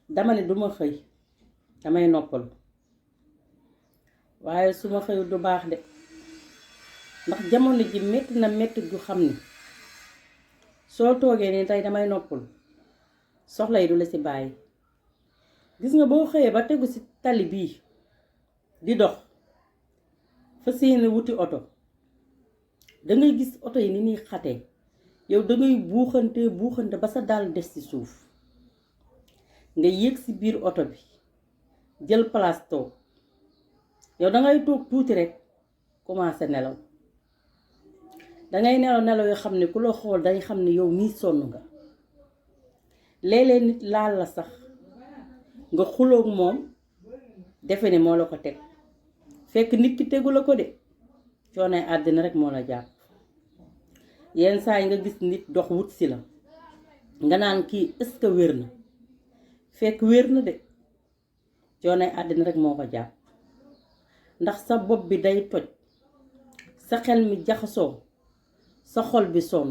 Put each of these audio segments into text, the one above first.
dama ne duma xëy damay noppal waaye su ma xëyul du baax de ndax jamono ji metti na metti gu xam ni soo toogee ni tey damay noppal soxla yi du la ci bàyyi. gis nga boo xëyee ba tegu ci tali bii di dox fas yéene wuti oto dangay gis oto yi ni ñuy xatee yow dangay buuxante ba sa dàll des ci suuf nga yéeg ci biir oto bi jël place toog yow dangay toog tuuti rekk commencé nelaw dangay nelaw yoo xam ne ku la xool day xam ne yow mii sonn nga léeg-léeg nit laal la sax nga xuloog moom defe ne moo la ko teg fekk nit ki tegu la ko de coonay àddina rek moo la jàpp. yenn saa yi nga gis nit dox wut si la nga naan kii est-ce que wér na fekk wér na de coonay àddina rek moo ko jàpp ndax sa bopp bi day toj sa xel mi jaxasoo sa xol bi sonn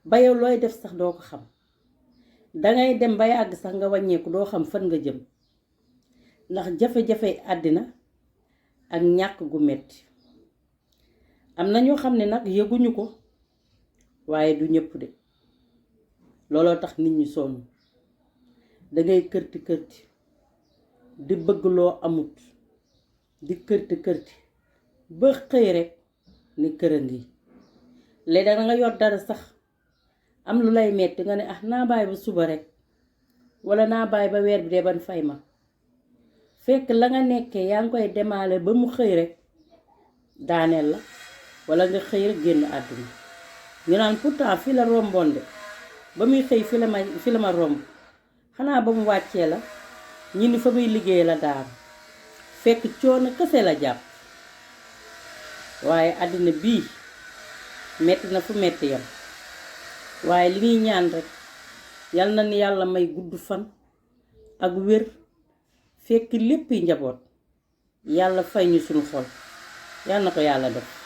ba yow looy def sax doo ko xam dangay dem bay àgg sax nga wàññeeku doo xam fan nga jëm ndax jafe-jafe àddina ak ñàkk gu metti am na ñoo xam ne nag yëguñu ko waaye du ñëpp de looloo tax nit ñi sonn dangay kërti di bëgg loo amut di kërti ba xëy rekk ni këra ngi léegi da nga yor dara sax am lu lay metti nga ne ah naa bàyyi ba suba rekk walla naa bàyyi ba weer bi dee ban fay ma fekk la nga nekkee yaa ngi koy demaale ba mu xëy rekk daaneel la walla nga xëy rekk génn àdduna ñu naan pourtant fi la romboon de ba muy xëy fi la ma romb xanaa ba mu wàccee la ñi ni fa muy liggéey la daanu fekk coono kese la jàpp waaye àddina bii metti na fu metti yam waaye li ñuy ñaan rekk yal na ni yàlla may gudd fan ak wér fekk lépp yi njaboot yàlla fay ñu suñu xol yal na ko yàlla def